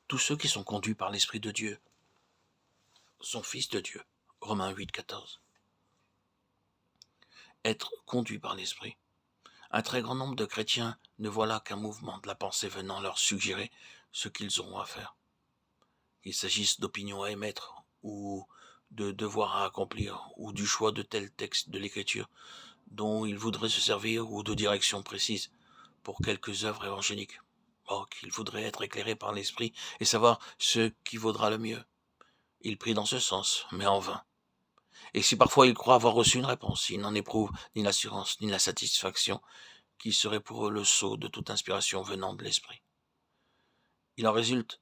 tous ceux qui sont conduits par l'Esprit de Dieu sont fils de Dieu. Romains 8, 14. Être conduit par l'Esprit. Un très grand nombre de chrétiens ne voient là qu'un mouvement de la pensée venant leur suggérer ce qu'ils auront à faire. Qu'il s'agisse d'opinions à émettre, ou de devoirs à accomplir, ou du choix de tel texte de l'Écriture dont ils voudraient se servir, ou de directions précises pour quelques œuvres évangéliques. Or, qu'ils voudraient être éclairés par l'Esprit et savoir ce qui vaudra le mieux. Ils prient dans ce sens, mais en vain. Et si parfois ils croient avoir reçu une réponse, ils n'en éprouvent ni l'assurance ni la satisfaction qui serait pour eux le sceau de toute inspiration venant de l'Esprit. Il en résulte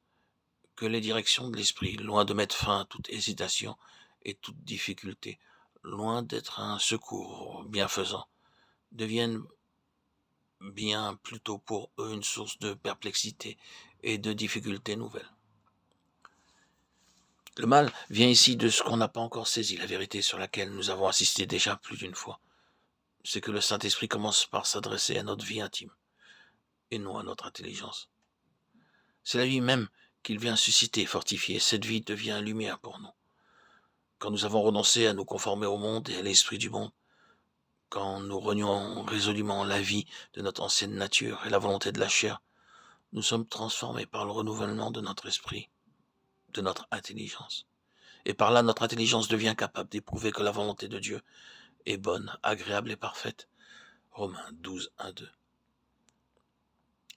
que les directions de l'Esprit, loin de mettre fin à toute hésitation et toute difficulté, loin d'être un secours bienfaisant, deviennent bien plutôt pour eux une source de perplexité et de difficultés nouvelles. Le mal vient ici de ce qu'on n'a pas encore saisi, la vérité sur laquelle nous avons insisté déjà plus d'une fois. C'est que le Saint-Esprit commence par s'adresser à notre vie intime, et non à notre intelligence. C'est la vie même qu'il vient susciter et fortifier. Cette vie devient lumière pour nous. Quand nous avons renoncé à nous conformer au monde et à l'esprit du monde, quand nous renions résolument la vie de notre ancienne nature et la volonté de la chair, nous sommes transformés par le renouvellement de notre esprit, de notre intelligence. Et par là, notre intelligence devient capable d'éprouver que la volonté de Dieu est bonne, agréable et parfaite. Romains 12, 1, 2.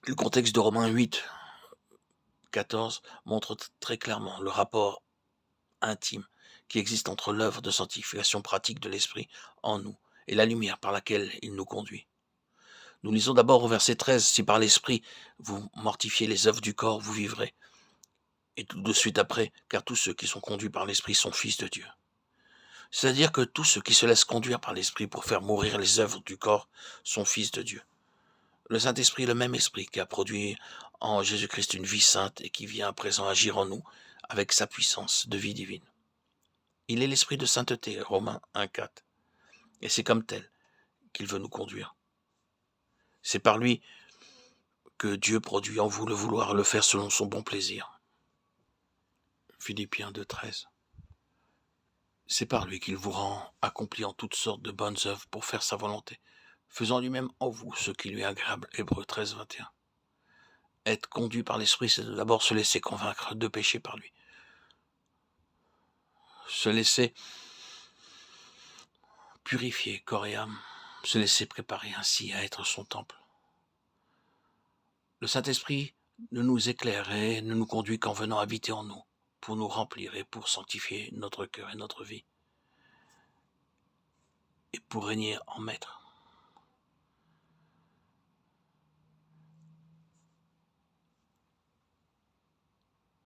Le contexte de Romains 8, 14 montre très clairement le rapport intime qui existe entre l'œuvre de sanctification pratique de l'Esprit en nous et la lumière par laquelle il nous conduit. Nous lisons d'abord au verset 13, « Si par l'Esprit vous mortifiez les œuvres du corps, vous vivrez. » Et tout de suite après, « Car tous ceux qui sont conduits par l'Esprit sont fils de Dieu. » C'est-à-dire que tous ceux qui se laissent conduire par l'Esprit pour faire mourir les œuvres du corps sont fils de Dieu. Le Saint-Esprit est le même Esprit qui a produit en Jésus-Christ une vie sainte et qui vient à présent agir en nous avec sa puissance de vie divine. Il est l'Esprit de sainteté, Romains 1, 4. Et c'est comme tel qu'il veut nous conduire. C'est par lui que Dieu produit en vous le vouloir le faire selon son bon plaisir. Philippiens 2, 13. C'est par lui qu'il vous rend accompli en toutes sortes de bonnes œuvres pour faire sa volonté, faisant lui-même en vous ce qui lui est agréable. Hébreux 13, 21. Être conduit par l'Esprit, c'est d'abord se laisser convaincre de pécher par lui. Se laisser purifier corps et âme, se laisser préparer ainsi à être son temple. Le Saint-Esprit ne nous éclaire et ne nous conduit qu'en venant habiter en nous, pour nous remplir et pour sanctifier notre cœur et notre vie, et pour régner en maître.